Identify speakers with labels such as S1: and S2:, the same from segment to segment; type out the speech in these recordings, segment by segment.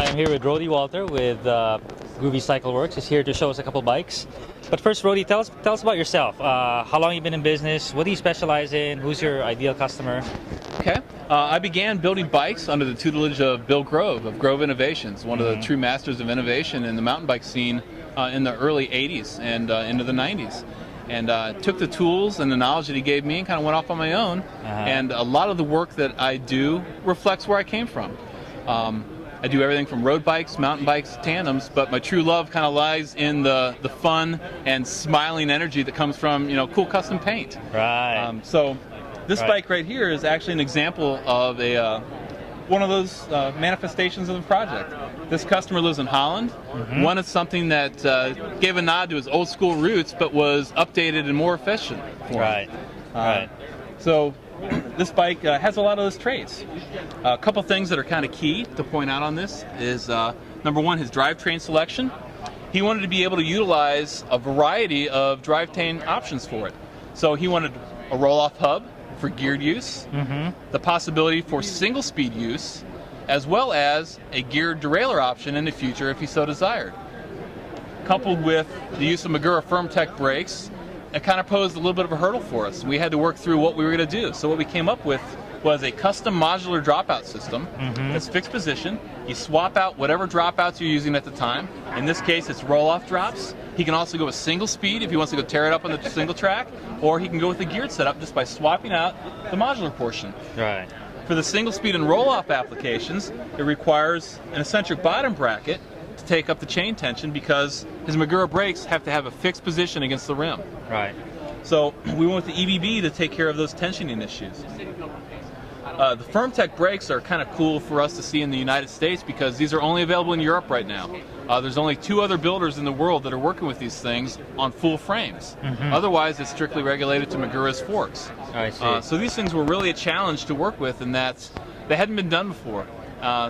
S1: I'm here with Rody Walter with Groovy Cycleworks. He's here to show us a couple bikes. But first, Rody, tell us about yourself. How long you been in business? What do you specialize in? Who's your ideal customer?
S2: Okay. I began building bikes under the tutelage of Bill Grove of Grove Innovations, one of the true masters of innovation in the mountain bike scene in the early 80s and into the 90s. And took the tools and the knowledge that he gave me and kind of went off on my own. And a lot of the work that I do reflects where I came from. I do everything from road bikes, mountain bikes, tandems, but my true love kind of lies in the fun and smiling energy that comes from, cool custom paint.
S1: Right.
S2: So this bike right here is actually an example of one of those manifestations of the project. This customer lives in Holland. Wanted something that gave a nod to his old school roots, but was updated and more efficient for him.
S1: Right.
S2: So this bike has a lot of those traits. A couple things that are kind of key to point out on this is, number one, his drivetrain selection. He wanted to be able to utilize a variety of drivetrain options for it. So he wanted a roll-off hub for geared use, the possibility for single-speed use, as well as a geared derailleur option in the future if he so desired. Coupled with the use of Magura FirmTech brakes, it kind of posed a little bit of a hurdle for us. We had to work through what we were going to do. So what we came up with was a custom modular dropout system that's fixed position. You swap out whatever dropouts you're using at the time. In this case, it's roll-off drops. He can also go with single speed if he wants to go tear it up on the single track, or he can go with the geared setup just by swapping out the modular portion.
S1: Right.
S2: For the single speed and roll-off applications, it requires an eccentric bottom bracket to take up the chain tension because his Magura brakes have to have a fixed position against the rim.
S1: Right.
S2: So we went with the EBB to take care of those tensioning issues. The FirmTech brakes are kind of cool for us to see in the United States because these are only available in Europe right now. There's only 2 other builders in the world that are working with these things on full frames. Otherwise, it's strictly regulated to Magura's forks.
S1: I see.
S2: So these things were really a challenge to work with in that they hadn't been done before.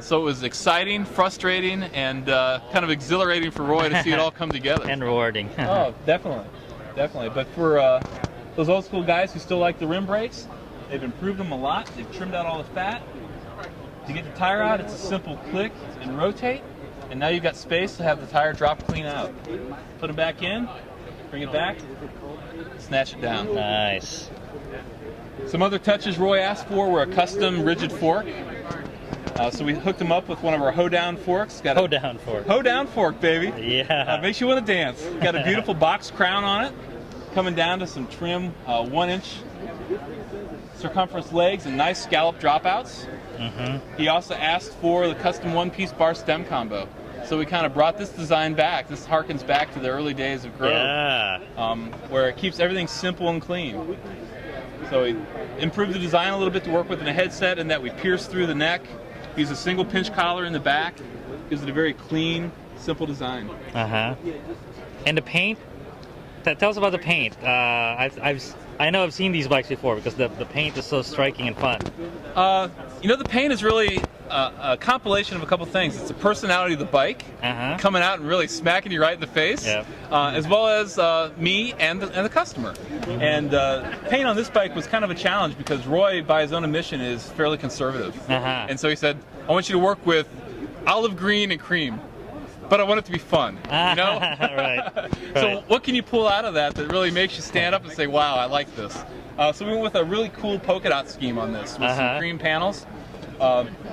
S2: So it was exciting, frustrating, and kind of exhilarating for Roy to see it all come together.
S1: And rewarding.
S2: Oh, definitely. But for those old school guys who still like the rim brakes, they've improved them a lot. They've trimmed out all the fat. To get the tire out, it's a simple click and rotate. And now you've got space to have the tire drop clean out. Put it back in, bring it back, snatch it down.
S1: Nice.
S2: Some other touches Roy asked for were a custom rigid fork. So we hooked him up with one of our hoedown forks. Got
S1: Hoedown fork.
S2: Hoedown fork, baby.
S1: Yeah.
S2: Makes you want to dance. Got a beautiful box crown on it, coming down to some trim 1-inch circumference legs and nice scallop dropouts. He also asked for the custom one-piece bar stem combo. So we kind of brought this design back. This harkens back to the early days of Grove, where it keeps everything simple and clean. So we improved the design a little bit to work with in a headset, in that we pierce through the neck, use a single pinch collar in the back, gives it a very clean, simple design.
S1: And the paint? Tell us about the paint. I know I've seen these bikes before because the paint is so striking and fun.
S2: The paint is really a compilation of a couple things. It's the personality of the bike coming out and really smacking you right in the face, as well as me and the customer. And paint on this bike was kind of a challenge because Roy, by his own admission, is fairly conservative. And so he said, I want you to work with olive green and cream, but I want it to be fun,
S1: Right.
S2: So what can you pull out of that really makes you stand up and say, wow, I like this? So we went with a really cool polka dot scheme on this with some cream panels.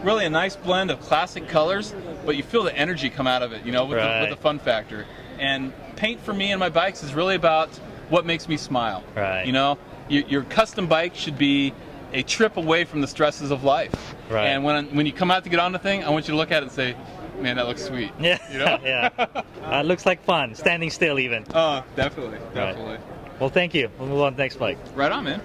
S2: Really a nice blend of classic colors, but you feel the energy come out of it, with the fun factor. And paint for me and my bikes is really about what makes me smile.
S1: Right.
S2: Your custom bike should be a trip away from the stresses of life.
S1: Right.
S2: And when you come out to get on the thing, I want you to look at it and say, man, that looks sweet.
S1: Yeah. It looks like fun, standing still even.
S2: Oh, definitely.
S1: Well, thank you. We'll move on to the next bike.
S2: Right on, man.